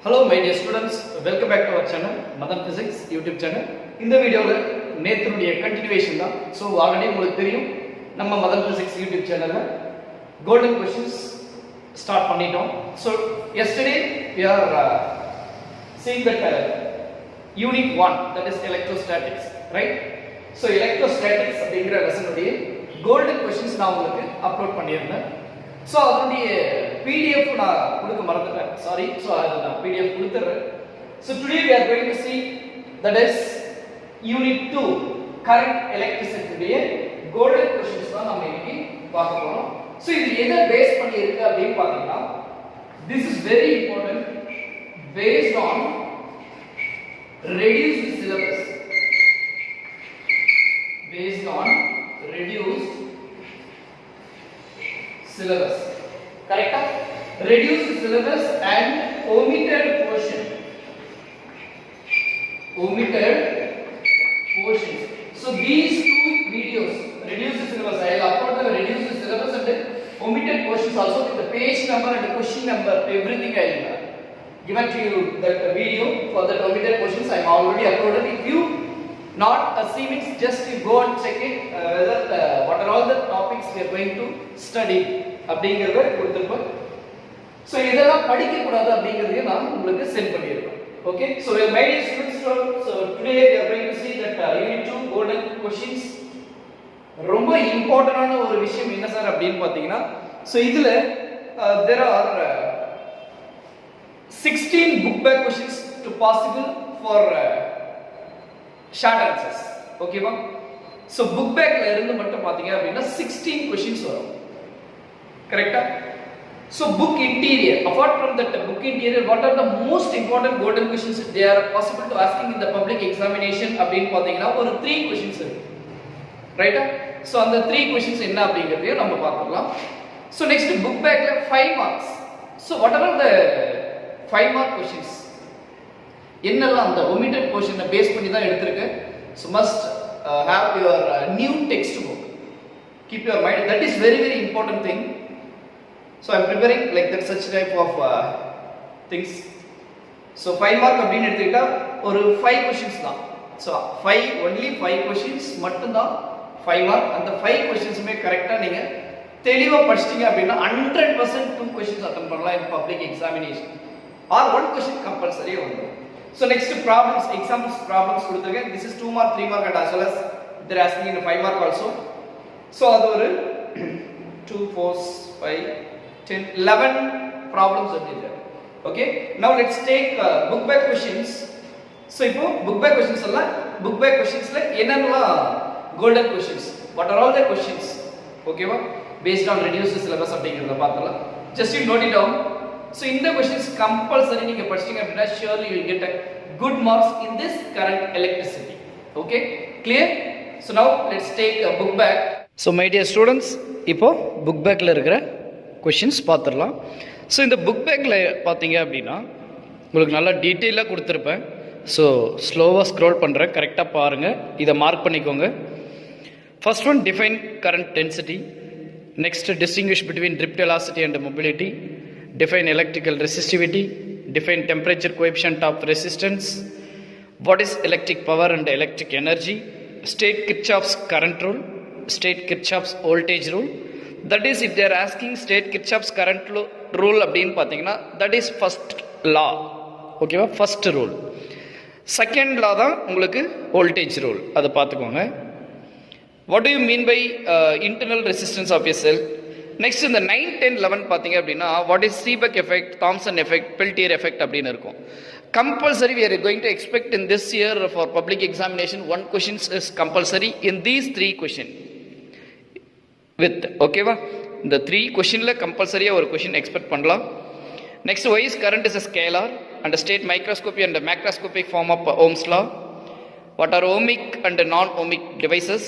Hello my dear students, welcome back to our channel Madan Physics YouTube channel. இந்த வீடியோல நேத்துடைய continuation தான். So already உங்களுக்கு தெரியும் நம்ம Madan Physics YouTube channelல golden questions start பண்ணிட்டோம். So yesterday we are seeing that unit 1, that is electrostatics, right? So electrostatics அப்படிங்கற லெசனுடைய golden questions நான் உங்களுக்கு அப்லோட் பண்ணியிருந்தேன். So அதனுடைய PDF நான் கொடுக்க மறந்துட்டேன், சாரி. So அதை நான் PDF கொடுத்துறேன். So today we are going to see, that is unit 2, current electricity உடைய golden questions தான் நாம இன்னைக்கு பார்க்க போறோம். So இது எதை பேஸ் பண்ணி இருக்கு அப்படினு பாத்தீங்கன்னா, this is very important, based on reduced syllabus, based on reduced syllabus, correct? Reduced syllabus and omitted portions, so these two videos, reduced syllabus, I will upload the reduced syllabus and omitted portions also with the page number and the question number, everything I will given to you. That video for the omitted portions I am already uploaded. If you not see it, just you go and check it, whether what are all the topics we are going to study அப்படிங்கறத கொடுத்திருப்பேன். So இதெல்லாம் படிக்க கூடாது அப்படிங்கறதையும் நான் உங்களுக்கு send பண்ணியிருக்கேன். Okay, so my dear students, so today we are going to see that unit 2 golden questions. ரொம்ப இம்பார்ட்டன்டான ஒரு விஷயம் என்ன சார் அப்படினு பாத்தீங்கன்னா, சோ இதுல there are 16 book back questions to possible for short answers. Okay வா? So book back ல இருந்து மட்டும் பாத்தீங்க அப்படினா 16 questions வரும். Correct? So book interior, apart from that book interior, what are the most important golden questions they are possible to asking in the public examination அப்படினு பாத்தீங்கன்னா ஒரு 3 questions இருக்கு. Right? So அந்த 3 questions என்ன அப்படிங்கறதையும் நம்ம பார்க்கலாம். So next book back ல 5 marks. So what are the 5 mark questions? என்னெல்லாம் அந்த omitted portion பேஸ் பண்ணி தான் எடுத்துருக்கு. So must have your new textbook. Keep your mind, that is very very important thing. So I am preparing like that, such type of things. So 5 mark அப்படினு எடுத்துக்கிட்டா ஒரு 5 questions தான். So 5 only 5 questions மட்டும் தான் 5 mark. அந்த 5 questionsமே கரெக்ட்டா நீங்க தெளிவா படிச்சிட்டீங்க அப்படினா 100% 2 questions அட்டெண்ட் பண்ணலாம் in public examination, or 1 question compulsory வந்துரும். So next problems, examples problems கொடுத்திருக்கேன். This is 2 mark, 3 mark and as well as they are asking in 5 mark also. So அது ஒரு 2 4 5 10 11 problems இருக்கு. Okay, now let's take book back questions. So இப்போ book back questions எல்லாம் book back questionsல என்னென்னலாம் golden questions, what are all the questions, okay வா, based on reduced syllabus அப்படிங்கறத பார்த்தலாம். Just you note it down. So in the questions compulsory நீங்க படிச்சீங்க அப்படினா surely you will get a good marks in this current electricity. Okay, clear? So now let's take a book back. So my dear students, இப்போ book back ல இருக்கிற questions பார்த்துடலாம். So இந்த book பேக்கில் பார்த்தீங்க அப்படின்னா உங்களுக்கு நல்லா டீட்டெயிலாக கொடுத்துருப்பேன். ஸோ ஸ்லோவாக ஸ்க்ரோல் பண்ணுறேன், கரெக்டாக பாருங்கள், இதை மார்க் பண்ணிக்கோங்க. First one, define current density. Next, distinguish between drift velocity and mobility. Define electrical resistivity. Define temperature coefficient of resistance. What is electric power and electric energy. State Kirchhoff's current rule. State Kirchhoff's voltage rule. That is, if they are asking state Kirchhoff's current rule அப்படினு பாத்தீங்கன்னா, that is first law. ஓகேவா, first rule. second law தான் உங்களுக்கு voltage rule, அதை பார்த்துக்கோங்க. what do you mean by internal resistance of a cell? next இந்த 9 10 11 பாத்தீங்க அப்படின்னா, what is Seebeck effect, Thomson effect, Peltier effect அப்படின்னு இருக்கும். compulsory we are going to expect in this year for public examination, one question is compulsory in these 3 questions with, ஓகேவா, இந்த 3 கொஸ்டின்ல கம்பல்சரியா ஒரு கொஸ்டின் எக்ஸ்பெக்ட் பண்ணலாம். Next, why is current is a scalar and state microscopy and macroscopic form of Ohm's law. what are ohmic and non ohmic devices.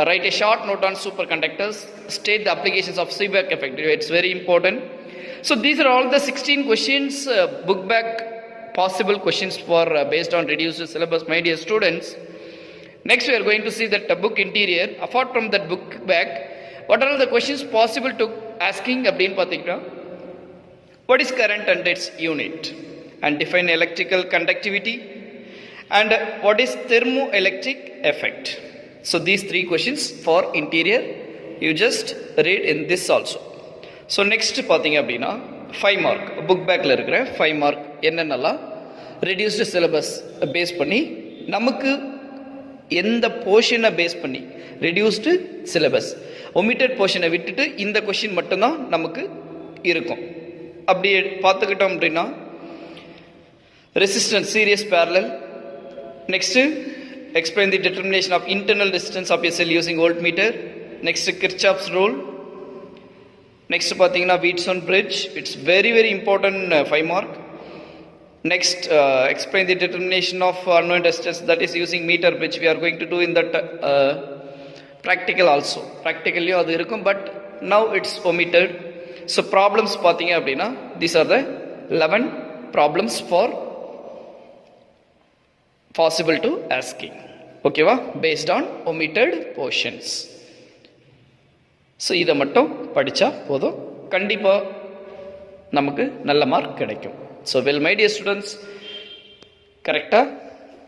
write a short note on superconductors. state the applications of Seebeck effect, it's very important. So these are all the 16 questions, book back possible questions for based on reduced syllabus, my dear students. next we are going to see that book interior. apart from that book back, what are all the questions possible to asking அப்படினு பாத்தீங்கன்னா, what is current and its unit. and define electrical conductivity, and what is thermoelectric effect. So these 3 questions for interior, you just read in this also. So next பார்த்தீங்க அப்படின்னா 5 mark book பேக்கில் இருக்கிற 5 mark என்னென்னலாம் reduced syllabus base பண்ணி நமக்கு எந்த போர்ஷனை base பண்ணி ரெடியூஸ்டு சிலபஸ் ஒமிட்டட் போர்ஷனை விட்டுட்டு இந்த கொஷின் மட்டும்தான் நமக்கு இருக்கும். அப்படி பார்த்துக்கிட்டோம் அப்படின்னா resistance series parallel, next explain the determination of internal resistance of a cell using voltmeter, next Kirchhoff's rule, next பார்த்தீங்கன்னா Wheatstone bridge, it's very very important 5 mark. Next explain the determination of unknown resistance, that is using meter bridge. We are going to do in that practical also, practically அது இருக்கும், but now it's omitted. So problems பார்த்தீங்க அப்படின்னா these are the 11 problems for possible to asking, ஓகேவா, based on omitted portions. So இதை மட்டும் படித்தா போதும், கண்டிப்பாக நமக்கு நல்ல மார்க் கிடைக்கும். So well my dear students, கரெக்டாக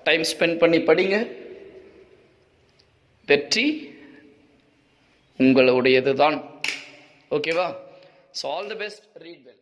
டைம் ஸ்பெண்ட் பண்ணி படிங்க. வெற்றி உங்களுடையது தான். ஓகேவா? So all the best, read well.